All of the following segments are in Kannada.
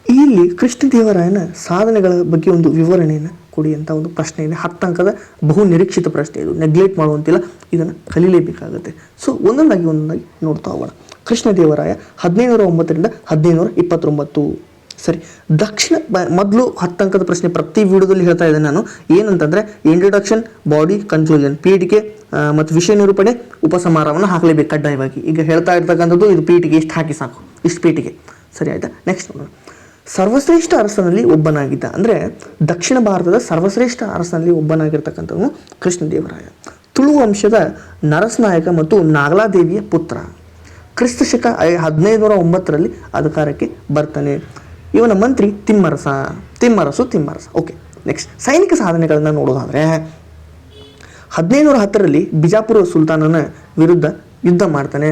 ಇಲ್ಲಿ ಕೃಷ್ಣದೇವರಾಯನ ಸಾಧನೆಗಳ ಬಗ್ಗೆ ಒಂದು ವಿವರಣೆಯನ್ನು ಕೊಡಿ ಅಂತ ಒಂದು ಪ್ರಶ್ನೆ ಇದೆ. 10 ಅಂಕದ ಬಹು ನಿರೀಕ್ಷಿತ ಪ್ರಶ್ನೆ. ಇದು ನೆಗ್ಲೆಕ್ಟ್ ಮಾಡುವಂತಿಲ್ಲ, ಇದನ್ನು ಕಲೀಲೇಬೇಕಾಗುತ್ತೆ. ಸೊ ಒಂದೊಂದಾಗಿ ನೋಡ್ತಾ ಹೋಗೋಣ. ಕೃಷ್ಣದೇವರಾಯ 1509 1529. ಸರಿ, ಮೊದಲು 10 ಅಂಕದ ಪ್ರಶ್ನೆ ಪ್ರತಿ ವಿಡಿಯೋದಲ್ಲಿ ಹೇಳ್ತಾ ಇದ್ದೇನೆ ನಾನು. ಏನಂತಂದರೆ ಇಂಟ್ರೊಡಕ್ಷನ್, ಬಾಡಿ, ಕನ್ಕ್ಲೂಷನ್, ಪೀಠಿಕೆ ಮತ್ತು ವಿಷಯ ನಿರೂಪಣೆ, ಉಪಸಂಹಾರವನ್ನು ಹಾಕಲೇಬೇಕು ಕಡ್ಡಾಯವಾಗಿ. ಈಗ ಹೇಳ್ತಾ ಇರ್ತಕ್ಕಂಥದ್ದು ಇದು ಪೀಠಿಗೆ ಇಷ್ಟು ಹಾಕಿ ಸಾಕು, ಇಷ್ಟು ಪೀಠಿಗೆ. ಸರಿ ಆಯಿತಾ? ನೆಕ್ಸ್ಟ್ ನೋಡೋಣ. ಸರ್ವಶ್ರೇಷ್ಠ ಅರಸನಲ್ಲಿ ಒಬ್ಬನಾಗಿದ್ದ, ಅಂದರೆ ದಕ್ಷಿಣ ಭಾರತದ ಸರ್ವಶ್ರೇಷ್ಠ ಅರಸನಲ್ಲಿ ಒಬ್ಬನಾಗಿರ್ತಕ್ಕಂಥವನು ಕೃಷ್ಣದೇವರಾಯ. ತುಳು ವಂಶದ ನರಸನಾಯಕ ಮತ್ತು ನಾಗಲಾದೇವಿಯ ಪುತ್ರ. ಕ್ರಿಸ್ತಶಕ 1509 ಅಧಿಕಾರಕ್ಕೆ ಬರ್ತಾನೆ. ಇವನ ಮಂತ್ರಿ ತಿಮ್ಮರಸು. ಓಕೆ, ನೆಕ್ಸ್ಟ್ ಸೈನಿಕ ಸಾಧನೆಗಳನ್ನು ನೋಡೋದಾದರೆ 1510 ಬಿಜಾಪುರ ಸುಲ್ತಾನನ ವಿರುದ್ಧ ಯುದ್ಧ ಮಾಡ್ತಾನೆ.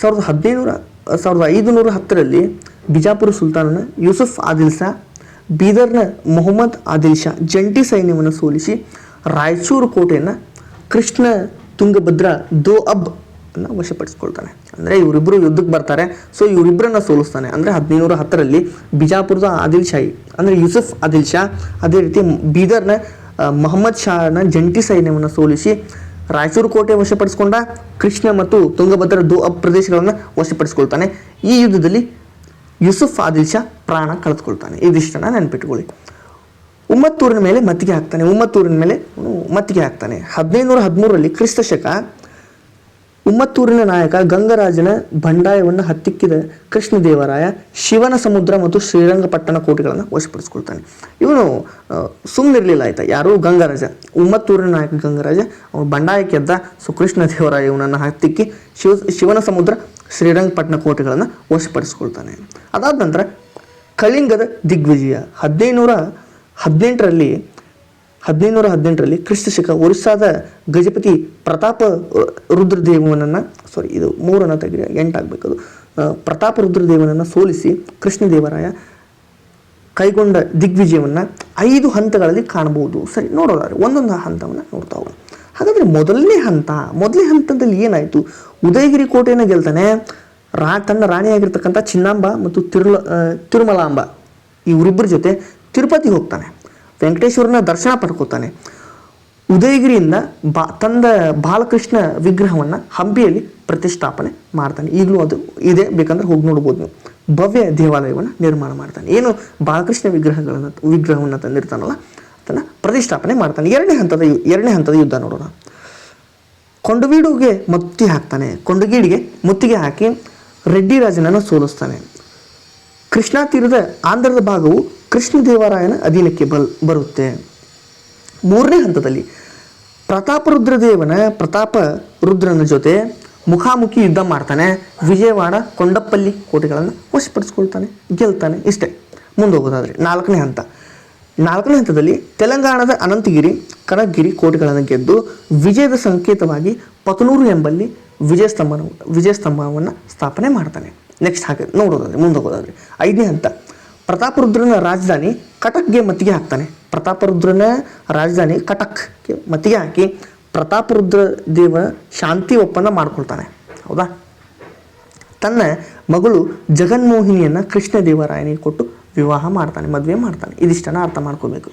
1510 ಬಿಜಾಪುರ ಸುಲ್ತಾನನ ಯೂಸುಫ್ ಆದಿಲ್ ಶಾ, ಬೀದರ್ನ ಮೊಹಮ್ಮದ್ ಆದಿಲ್ ಶಾ ಜಂಟಿ ಸೈನ್ಯವನ್ನು ಸೋಲಿಸಿ ರಾಯಚೂರು ಕೋಟೆಯನ್ನು ಕೃಷ್ಣ ತುಂಗಭದ್ರ ದೋಅಬ್ ಅನ್ನು ವಶಪಡಿಸ್ಕೊಳ್ತಾನೆ. ಅಂದರೆ ಇವರಿಬ್ಬರು ಯುದ್ಧಕ್ಕೆ ಬರ್ತಾರೆ. ಸೊ ಇವರಿಬ್ಬರನ್ನ ಸೋಲಿಸ್ತಾನೆ. ಅಂದರೆ 1510 ಬಿಜಾಪುರದ ಆದಿಲ್ ಶಾಹಿ ಅಂದರೆ ಯೂಸುಫ್ ಆದಿಲ್ ಶಾ, ಅದೇ ರೀತಿ ಬೀದರ್ನ ಮೊಹಮ್ಮದ್ ಶಾನ ಜಂಟಿ ಸೈನ್ಯವನ್ನು ಸೋಲಿಸಿ ರಾಯಚೂರು ಕೋಟೆ ವಶಪಡಿಸ್ಕೊಂಡ, ಕೃಷ್ಣ ಮತ್ತು ತುಂಗಭದ್ರ ದೋಅಬ್ ಪ್ರದೇಶಗಳನ್ನು ವಶಪಡಿಸ್ಕೊಳ್ತಾನೆ. ಈ ಯುದ್ಧದಲ್ಲಿ ಯೂಸುಫ್ ಆದಿಲ್ ಶಾ ಪ್ರಾಣ ಕಳೆದುಕೊಳ್ತಾನೆ. ಇದಿಷ್ಟನ್ನು ನೆನಪಿಟ್ಕೊಳ್ಳಿ. ಉಮ್ಮತ್ತೂರಿನ ಮೇಲೆ ಮತ್ತಿಗೆ ಹಾಕ್ತಾನೆ. 1513 ಕ್ರಿಸ್ತಶಕ ಉಮ್ಮತ್ತೂರಿನ ನಾಯಕ ಗಂಗರಾಜನ ಬಂಡಾಯವನ್ನು ಹತ್ತಿಕ್ಕಿದ ಕೃಷ್ಣದೇವರಾಯ ಶಿವನ ಸಮುದ್ರ ಮತ್ತು ಶ್ರೀರಂಗಪಟ್ಟಣ ಕೋಟೆಗಳನ್ನು ವಶಪಡಿಸ್ಕೊಳ್ತಾನೆ. ಇವನು ಸುಮ್ಮನಿರಲಿಲ್ಲ, ಆಯ್ತಾ? ಯಾರು? ಗಂಗರಾಜ. ಉಮ್ಮತ್ತೂರಿನ ನಾಯಕ ಗಂಗರಾಜ ಅವನು ಬಂಡಾಯಕ್ಕೆ ಎದ್ದ. ಸೊ ಕೃಷ್ಣದೇವರಾಯ ಇವನನ್ನು ಹತ್ತಿಕ್ಕಿ ಶಿವನ ಸಮುದ್ರ, ಶ್ರೀರಂಗಪಟ್ಟಣ ಕೋಟೆಗಳನ್ನು ವಶಪಡಿಸ್ಕೊಳ್ತಾನೆ. ಅದಾದ ನಂತರ ಕಳಿಂಗದ ದಿಗ್ವಿಜಯ 1518 ಕ್ರಿಸ್ತಶಕ ಒರಿಸ್ಸಾದ ಗಜಪತಿ ಪ್ರತಾಪ ರುದ್ರದೇವನನ್ನು ಇದು 3 ತೆಗೆದು 8 ಆಗಬೇಕದು. ಪ್ರತಾಪ ರುದ್ರದೇವನನ್ನು ಸೋಲಿಸಿ ಕೃಷ್ಣದೇವರಾಯ ಕೈಗೊಂಡ ದಿಗ್ವಿಜಯವನ್ನು 5 ಹಂತಗಳಲ್ಲಿ ಕಾಣಬಹುದು. ಸರಿ, ನೋಡೋದಾದ್ರೆ ಒಂದೊಂದು ಹಂತವನ್ನು ನೋಡ್ತಾ ಹೋಗೋಣ. ಹಾಗಾದರೆ ಮೊದಲನೇ ಹಂತದಲ್ಲಿ ಏನಾಯಿತು? ಉದಯಗಿರಿ ಕೋಟೆಯನ್ನು ಗೆಲ್ತಾನೆ. ತನ್ನ ರಾಣಿಯಾಗಿರ್ತಕ್ಕಂಥ ಚಿನ್ನಾಂಬ ಮತ್ತು ತಿರುಮಲಾಂಬ ಇವರಿಬ್ಬರ ಜೊತೆ ತಿರುಪತಿ ಹೋಗ್ತಾನೆ. ವೆಂಕಟೇಶ್ವರನ ದರ್ಶನ ಪಡ್ಕೋತಾನೆ. ಉದಯಗಿರಿಯಿಂದ ತಂದ ಬಾಲಕೃಷ್ಣ ವಿಗ್ರಹವನ್ನು ಹಂಪಿಯಲ್ಲಿ ಪ್ರತಿಷ್ಠಾಪನೆ ಮಾಡ್ತಾನೆ. ಈಗಲೂ ಅದು ಇದೆ, ಬೇಕಂದ್ರೆ ಹೋಗಿ ನೋಡ್ಬೋದು ನೀವು. ಭವ್ಯ ದೇವಾಲಯವನ್ನು ನಿರ್ಮಾಣ ಮಾಡ್ತಾನೆ. ಏನು ಬಾಲಕೃಷ್ಣ ವಿಗ್ರಹವನ್ನು ತಂದಿರ್ತಾನಲ್ಲ ಅದನ್ನು ಪ್ರತಿಷ್ಠಾಪನೆ ಮಾಡ್ತಾನೆ. ಎರಡನೇ ಹಂತದ ಯುದ್ಧ ನೋಡೋಣ. ಕೊಂಡವೀಡಿಗೆ ಮುತ್ತಿಗೆ ಹಾಕಿ ರೆಡ್ಡಿ ರಾಜನನ್ನು ಸೋಲಿಸ್ತಾನೆ. ಕೃಷ್ಣಾ ತೀರದ ಆಂಧ್ರದ ಭಾಗವು ಕೃಷ್ಣದೇವರಾಯನ ಅಧೀನಕ್ಕೆ ಬರುತ್ತೆ. ಮೂರನೇ ಹಂತದಲ್ಲಿ ಪ್ರತಾಪ ರುದ್ರನ ಜೊತೆ ಮುಖಾಮುಖಿ ಯುದ್ಧ ಮಾಡ್ತಾನೆ. ವಿಜಯವಾಡ, ಕೊಂಡಪ್ಪಲ್ಲಿ ಕೋಟೆಗಳನ್ನು ವಶಪಡಿಸ್ಕೊಳ್ತಾನೆ, ಗೆಲ್ತಾನೆ. ಇಷ್ಟೇ. ಮುಂದೆ ಹೋಗೋದಾದರೆ ನಾಲ್ಕನೇ ಹಂತದಲ್ಲಿ ತೆಲಂಗಾಣದ ಅನಂತಗಿರಿ, ಕನಕಗಿರಿ ಕೋಟೆಗಳನ್ನು ಗೆದ್ದು ವಿಜಯದ ಸಂಕೇತವಾಗಿ ಪತನೂರು ಎಂಬಲ್ಲಿ ವಿಜಯಸ್ತಂಭವನ್ನು ಸ್ಥಾಪನೆ ಮಾಡ್ತಾನೆ. ನೆಕ್ಸ್ಟ್ ಮುಂದೆ ಹೋಗೋದಾದ್ರೆ ಐದನೇ ಹಂತ ಪ್ರತಾಪರುದ್ರನ ರಾಜಧಾನಿ ಕಟಕ್ಗೆ ಮತ್ತಿಗೆ ಹಾಕ್ತಾನೆ. ಪ್ರತಾಪರುದ್ರನ ರಾಜಧಾನಿ ಕಟಕ್ಗೆ ಮತ್ತಿಗೆ ಹಾಕಿ ಪ್ರತಾಪರುದ್ರ ದೇವ ಶಾಂತಿ ಒಪ್ಪಂದ ಮಾಡ್ಕೊಳ್ತಾನೆ. ಹೌದಾ? ತನ್ನ ಮಗಳು ಜಗನ್ಮೋಹಿನಿಯನ್ನು ಕೃಷ್ಣದೇವರಾಯನಿಗೆ ಕೊಟ್ಟು ವಿವಾಹ ಮಾಡ್ತಾನೆ, ಮದುವೆ ಮಾಡ್ತಾನೆ. ಇದಿಷ್ಟನ್ನು ಅರ್ಥ ಮಾಡ್ಕೋಬೇಕು.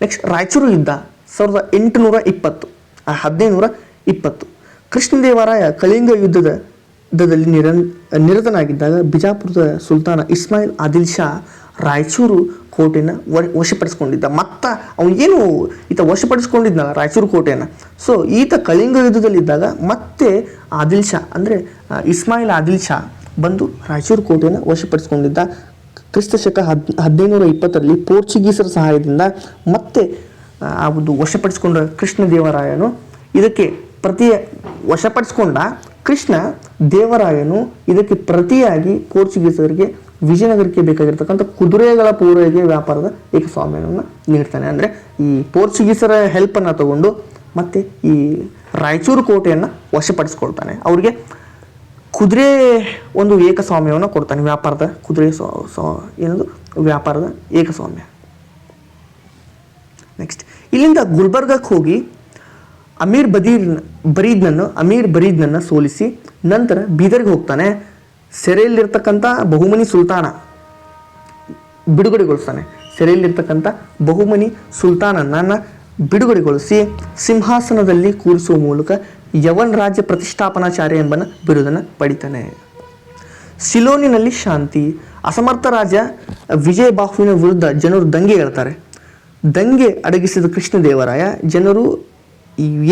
ನೆಕ್ಸ್ಟ್ ರಾಯಚೂರು ಯುದ್ಧ 1520. ಕೃಷ್ಣದೇವರಾಯ ಕಳಿಂಗ ಯುದ್ಧದಲ್ಲಿ ನಿರತನಾಗಿದ್ದಾಗ ಬಿಜಾಪುರದ ಸುಲ್ತಾನ ಇಸ್ಮಾಯಿಲ್ ಆದಿಲ್ ಶಾ ರಾಯಚೂರು ಕೋಟೆಯನ್ನು ವಶಪಡಿಸ್ಕೊಂಡಿದ್ದ. ಅವನಿಗೇನು ಈತ ವಶಪಡಿಸ್ಕೊಂಡಿದ್ನಲ್ಲ ರಾಯಚೂರು ಕೋಟೆಯನ್ನು. ಸೊ ಈತ ಕಳಿಂಗ ಯುದ್ಧದಲ್ಲಿದ್ದಾಗ ಮತ್ತೆ ಆದಿಲ್ ಶಾ ಅಂದರೆ ಇಸ್ಮಾಯಿಲ್ ಆದಿಲ್ ಶಾ ಬಂದು ರಾಯಚೂರು ಕೋಟೆಯನ್ನು ವಶಪಡಿಸ್ಕೊಂಡಿದ್ದ. ಕ್ರಿಸ್ತಶಕ 1520 ಪೋರ್ಚುಗೀಸರ ಸಹಾಯದಿಂದ ಮತ್ತೆ ಆ ಒಂದು ವಶಪಡಿಸಿಕೊಂಡ ಕೃಷ್ಣದೇವರಾಯನು ಇದಕ್ಕೆ ವಶಪಡಿಸಿಕೊಂಡ ಕೃಷ್ಣ ದೇವರಾಯನು ಇದಕ್ಕೆ ಪ್ರತಿಯಾಗಿ ಪೋರ್ಚುಗೀಸರಿಗೆ ವಿಜಯನಗರಕ್ಕೆ ಬೇಕಾಗಿರ್ತಕ್ಕಂಥ ಕುದುರೆಗಳ ಪೂರೈಕೆ ವ್ಯಾಪಾರದ ಏಕಸ್ವಾಮ್ಯವನ್ನು ನೀಡ್ತಾನೆ. ಅಂದರೆ ಈ ಪೋರ್ಚುಗೀಸರ ಹೆಲ್ಪನ್ನು ತಗೊಂಡು ಮತ್ತೆ ಈ ರಾಯಚೂರು ಕೋಟೆಯನ್ನು ವಶಪಡಿಸ್ಕೊಳ್ತಾನೆ. ಅವರಿಗೆ ಕುದುರೆ ಒಂದು ಏಕಸ್ವಾಮ್ಯವನ್ನು ಕೊಡ್ತಾನೆ. ವ್ಯಾಪಾರದ ಕುದುರೆ ವ್ಯಾಪಾರದ ಏಕಸ್ವಾಮ್ಯ. ನೆಕ್ಸ್ಟ್ ಇಲ್ಲಿಂದ ಗುಲ್ಬರ್ಗಕ್ಕೆ ಹೋಗಿ ಅಮೀರ್ ಬರೀದ್ನನ್ನು ಸೋಲಿಸಿ ನಂತರ ಬೀದರ್ಗೆ ಹೋಗ್ತಾನೆ. ಸೆರೆಯಲ್ಲಿರ್ತಕ್ಕಂಥ ಬಹುಮನಿ ಸುಲ್ತಾನ ಬಿಡುಗಡೆಗೊಳಿಸ್ತಾನೆ. ಸೆರೆಯಲ್ಲಿರ್ತಕ್ಕಂಥ ಬಹುಮನಿ ಸುಲ್ತಾನನನ್ನು ಬಿಡುಗಡೆಗೊಳಿಸಿ ಸಿಂಹಾಸನದಲ್ಲಿ ಕೂರಿಸುವ ಮೂಲಕ ಯವನ್ ರಾಜ್ಯ ಪ್ರತಿಷ್ಠಾಪನಾಚಾರ್ಯ ಎಂಬ ಬಿರುದನ್ನು ಪಡಿತಾನೆ. ಸಿಲೋನಿನಲ್ಲಿ ಶಾಂತಿ. ಅಸಮರ್ಥ ರಾಜ ವಿಜಯಬಾಹುವಿನ ವಿರುದ್ಧ ಜನರು ದಂಗೆ ಹೇಳ್ತಾರೆ. ದಂಗೆ ಅಡಗಿಸಿದ ಕೃಷ್ಣದೇವರಾಯ ಜನರು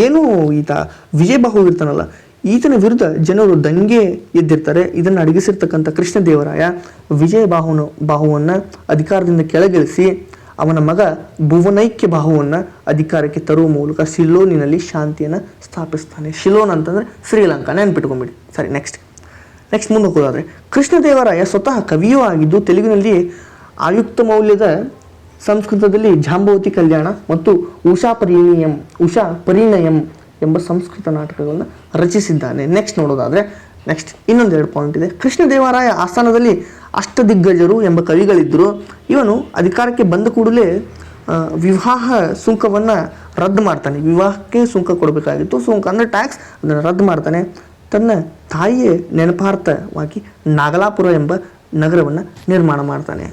ಏನು ಈತ ವಿಜಯಬಾಹು ಇರ್ತಾನಲ್ಲ ಈತನ ವಿರುದ್ಧ ಜನರು ದಂಗೆ ಎದ್ದಿರ್ತಾರೆ. ಇದನ್ನು ಅಡಗಿಸಿರ್ತಕ್ಕಂಥ ಕೃಷ್ಣದೇವರಾಯ ಬಾಹುವನ್ನು ಅಧಿಕಾರದಿಂದ ಕೆಳಗಿಳಿಸಿ ಅವನ ಮಗ ಭುವನೈಕ್ಯ ಬಾಹುವನ್ನು ಅಧಿಕಾರಕ್ಕೆ ತರುವ ಮೂಲಕ ಸಿಲೋನಿನಲ್ಲಿ ಶಾಂತಿಯನ್ನು ಸ್ಥಾಪಿಸ್ತಾನೆ. ಶಿಲೋನ್ ಅಂತಂದರೆ ಶ್ರೀಲಂಕಾ, ನೆನ್ಪಿಟ್ಕೊಂಬಿಡಿ. ಸರಿ, ನೆಕ್ಸ್ಟ್ ಮುಂದೆ ಹೋಗೋದಾದರೆ ಕೃಷ್ಣದೇವರಾಯ ಸ್ವತಃ ಕವಿಯೂ ಆಗಿದ್ದು ತೆಲುಗಿನಲ್ಲಿ ಆಯುಕ್ತ ಮೌಲ್ಯದ, ಸಂಸ್ಕೃತದಲ್ಲಿ ಜಾಂಬವತಿ ಕಲ್ಯಾಣ ಮತ್ತು ಉಷಾ ಪರಿಣಯಂ ಎಂಬ ಸಂಸ್ಕೃತ ನಾಟಕಗಳನ್ನು ರಚಿಸಿದ್ದಾನೆ. ನೋಡೋದಾದರೆ ಇನ್ನೊಂದೆರಡು ಪಾಯಿಂಟ್ ಇದೆ. ಕೃಷ್ಣದೇವರಾಯ ಆಸ್ಥಾನದಲ್ಲಿ ಅಷ್ಟದಿಗ್ಗಜರು ಎಂಬ ಕವಿಗಳಿದ್ದರು. ಇವನು ಅಧಿಕಾರಕ್ಕೆ ಬಂದ ಕೂಡಲೇ ವಿವಾಹ ಸುಂಕವನ್ನು ರದ್ದು ಮಾಡ್ತಾನೆ. ವಿವಾಹಕ್ಕೆ ಸುಂಕ ಕೊಡಬೇಕಾಗಿತ್ತು, ಸುಂಕ ಅಂದರೆ ಟ್ಯಾಕ್ಸ್, ಅದನ್ನು ರದ್ದು ಮಾಡ್ತಾನೆ. ತನ್ನ ತಾಯಿಯ ನೆನಪಾರ್ಥವಾಗಿ ನಾಗಲಾಪುರ ಎಂಬ ನಗರವನ್ನು ನಿರ್ಮಾಣ ಮಾಡ್ತಾನೆ.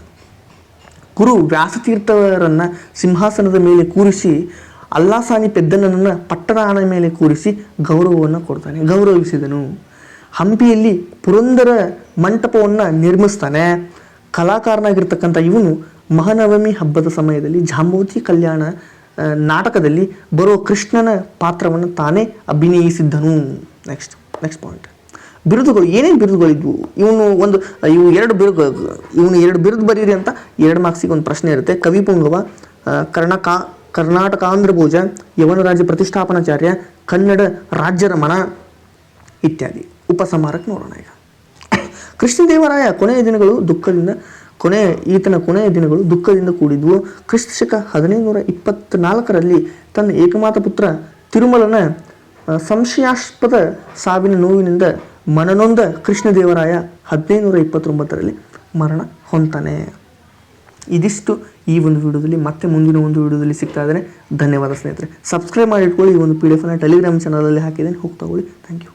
ಗುರು ವ್ಯಾಸತೀರ್ಥರನ್ನು ಸಿಂಹಾಸನದ ಮೇಲೆ ಕೂರಿಸಿ ಅಲ್ಲಾಸಾನಿ ಪೆದ್ದನನ್ನು ಪಟ್ಟದ ಆನೆ ಮೇಲೆ ಕೂರಿಸಿ ಗೌರವವನ್ನು ಕೊಡ್ತಾನೆ, ಗೌರವಿಸಿದನು. ಹಂಪಿಯಲ್ಲಿ ಪುರಂದರ ಮಂಟಪವನ್ನು ನಿರ್ಮಿಸ್ತಾನೆ. ಕಲಾಕಾರನಾಗಿರ್ತಕ್ಕಂಥ ಇವನು ಮಹಾನವಮಿ ಹಬ್ಬದ ಸಮಯದಲ್ಲಿ ಜಾಂಬವತಿ ಕಲ್ಯಾಣ ನಾಟಕದಲ್ಲಿ ಬರುವ ಕೃಷ್ಣನ ಪಾತ್ರವನ್ನು ತಾನೇ ಅಭಿನಯಿಸಿದ್ದನು. Next point, ಬಿರುದುಗಳು. ಏನೇನು ಬಿರುದುಗಳಿದ್ವು? ಇವು ಎರಡು ಬಿರುದು ಬರೀರಿ ಅಂತ 2 ಮಾರ್ಕ್ಸಿಗೆ ಒಂದು ಪ್ರಶ್ನೆ ಇರುತ್ತೆ. ಕವಿಪುಂಗವ, ಕರ್ನಾಟಕಾಂಧ್ರಭೋಜ, ಯವನ ರಾಜ್ಯ ಪ್ರತಿಷ್ಠಾಪನಾಚಾರ್ಯ, ಕನ್ನಡ ರಾಜ್ಯರಮಣ ಇತ್ಯಾದಿ. ಉಪಸಂಹಾರಕ್ಕೆ ನೋಡೋಣ ಈಗ. ಕೃಷ್ಣದೇವರಾಯ ಈತನ ಕೊನೆಯ ದಿನಗಳು ದುಃಖದಿಂದ ಕೂಡಿದ್ವು. ಕ್ರಿಸ್ತಶಕ 1524ರಲ್ಲಿ ತನ್ನ ಏಕಮಾತ್ರ ಪುತ್ರ ತಿರುಮಲನ ಸಂಶಯಾಸ್ಪದ ಸಾವಿನ ನೋವಿನಿಂದ ಮನನೊಂದ ಕೃಷ್ಣದೇವರಾಯ 1529ರಲ್ಲಿ ಮರಣ ಹೊಂತಾನೆ. ಇದಿಷ್ಟು ಈ ಒಂದು ವಿಡಿಯೋದಲ್ಲಿ. ಮತ್ತೆ ಮುಂದಿನ ಒಂದು ವಿಡಿಯೋದಲ್ಲಿ ಸಿಗ್ತಾ ಇದ್ದೇನೆ. ಧನ್ಯವಾದ ಸ್ನೇಹಿತರೆ. ಸಬ್ಸ್ಕ್ರೈಬ್ ಮಾಡಿ ಇಟ್ಕೊಳ್ಳಿ. ಈ ಒಂದು PDF ಟೆಲಿಗ್ರಾಮ್ ಚಾನಲಲ್ಲಿ ಹಾಕಿದ್ದೇನೆ, ಹೋಗಿ ತಗೊಳ್ಳಿ. Thank you.